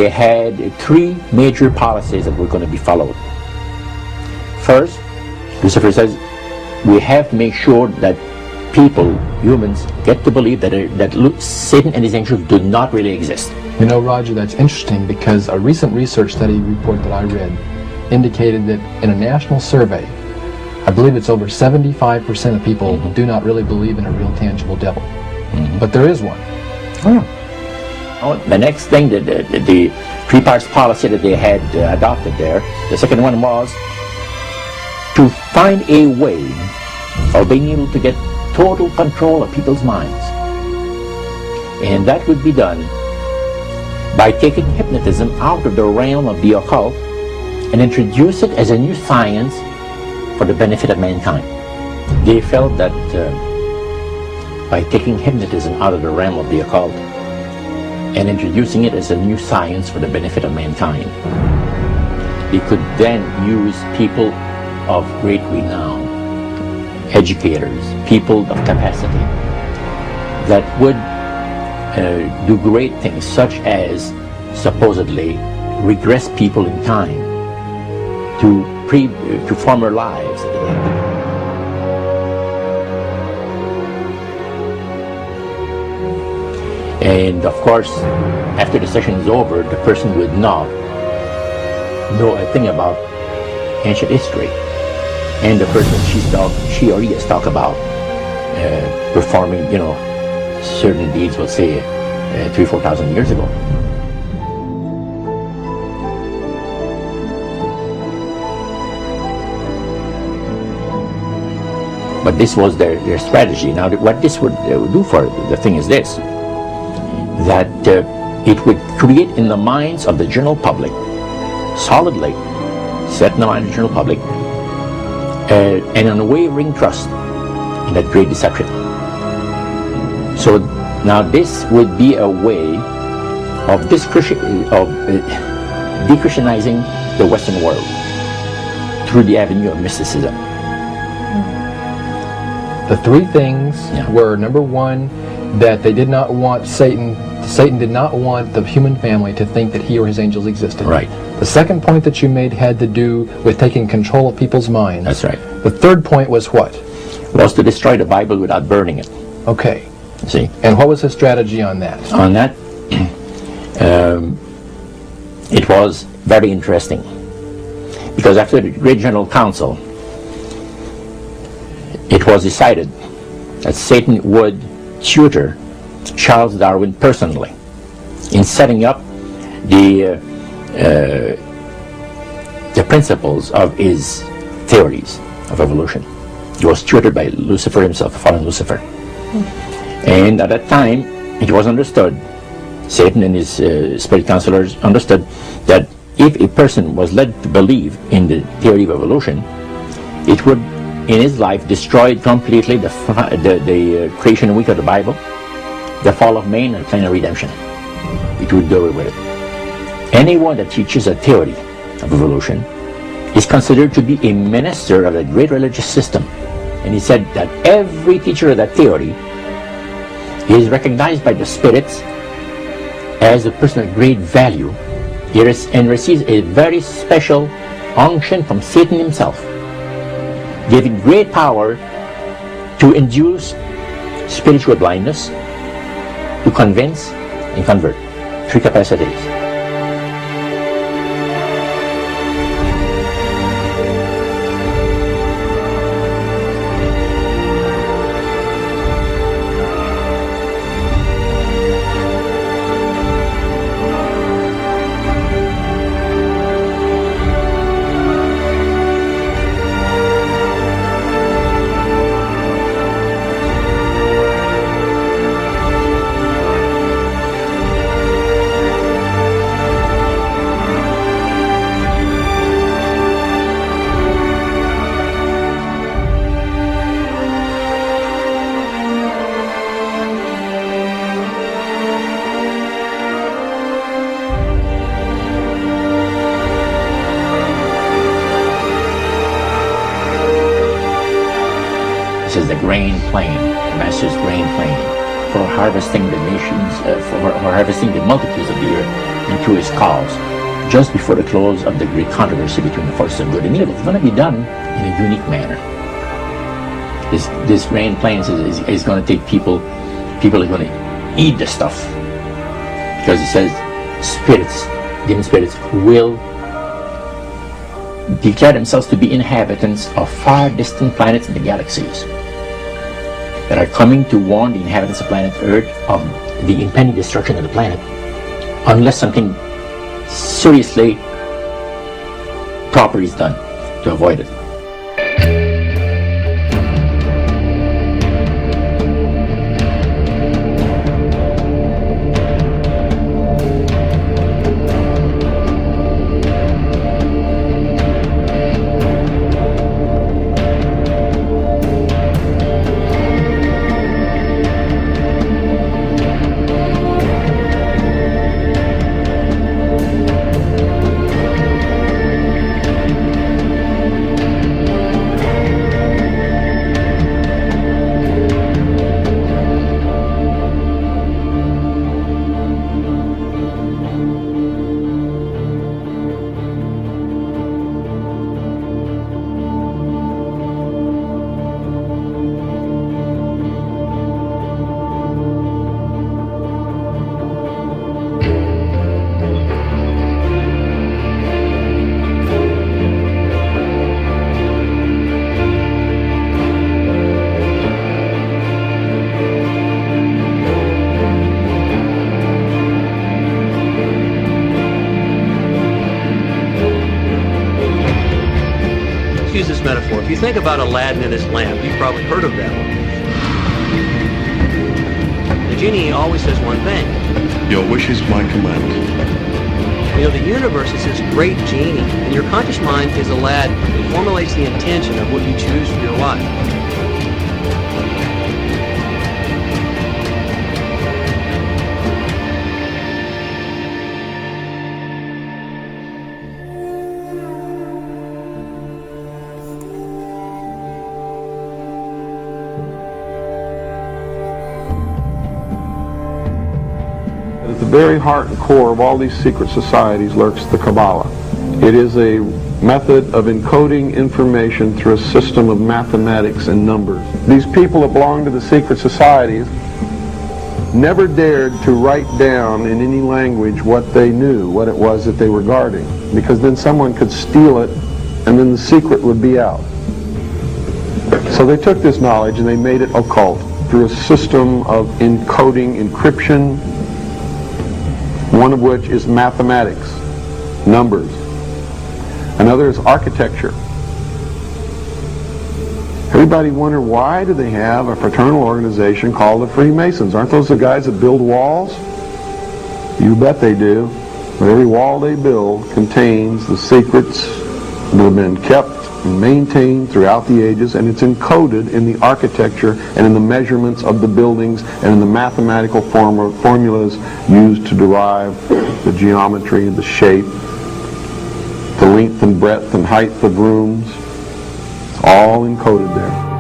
they had three major policies that were going to be followed. First, Lucifer says, we have to make sure that people, humans, get to believe that Satan and his angels do not really exist. You know, Roger, that's interesting because a recent research study report that I read indicated that in a national survey, I believe it's over 75% of people do not really believe in a real tangible devil. But there is one. The next thing, the three parts policy that they had adopted there, the second one was to find a way of being able to get total control of people's minds. And that would be done by taking hypnotism out of the realm of the occult and introduce it as a new science for the benefit of mankind. They felt that by taking hypnotism out of the realm of the occult and introducing it as a new science for the benefit of mankind, they could then use people of great renown, educators, people of capacity, that would do great things, such as supposedly regress people in time to former lives. And of course, after the session is over, the person would not know a thing about ancient history. And the person she or he has talked about performing, certain deeds, we'll say, 3,000 or 4,000 years ago. But this was their strategy. Now, what this would do for the thing is this, that it would create in the minds of the general public, solidly set in the mind of the general public, an unwavering trust in that great deception. So now this would be a way of de-Christianizing the Western world through the avenue of mysticism. The three things were, number one, that they did not want Satan did not want the human family to think that he or his angels existed. Right. The second point that you made had to do with taking control of people's minds. That's right. The third point was what? Was to destroy the Bible without burning it. Okay. See? And what was his strategy on that? On that, it was very interesting. Because after the Great General Council, it was decided that Satan would tutor Charles Darwin personally in setting up the principles of his theories of evolution. He was tutored by Lucifer himself, fallen Lucifer. And at that time, it was understood, Satan and his spirit counselors understood, that if a person was led to believe in the theory of evolution, it would, in his life, destroy completely the creation week of the Bible, the fall of man, and the plan of redemption. It would do away with it. Anyone that teaches a theory of evolution is considered to be a minister of a great religious system. And he said that every teacher of that theory is recognized by the spirits as a person of great value and receives a very special unction from Satan himself, giving great power to induce spiritual blindness, to convince and convert. Three capacities. This is the grain plane, the master's grain plane. for harvesting the nations, for harvesting the multitudes of the earth into his cause, just before the close of the great controversy between the forces of good and evil. It's going to be done in a unique manner. This rain plans is going to take people are going to eat the stuff, because it says spirits, demon spirits, will declare themselves to be inhabitants of far distant planets in the galaxies that are coming to warn the inhabitants of planet Earth of the impending destruction of the planet, unless something seriously proper is done to avoid it. Use this metaphor. If you think about Aladdin and his lamp, you've probably heard of that one. The genie always says one thing. Your wish is my command. You know, the universe is this great genie, and your conscious mind is Aladdin. It formulates the intention of what you choose for your life. At the very heart and core of all these secret societies lurks the Kabbalah. It is a method of encoding information through a system of mathematics and numbers. These people that belong to the secret societies never dared to write down in any language what they knew, what it was that they were guarding, because then someone could steal it and then the secret would be out. So they took this knowledge and they made it occult through a system of encoding, encryption, one of which is mathematics, numbers. Another is architecture. Everybody wonder, why do they have a fraternal organization called the Freemasons? Aren't those the guys that build walls? You bet they do. But every wall they build contains the secrets that have been kept and maintained throughout the ages, and it's encoded in the architecture and in the measurements of the buildings and in the mathematical formulas used to derive the geometry and the shape, the length and breadth and height of rooms. It's all encoded there.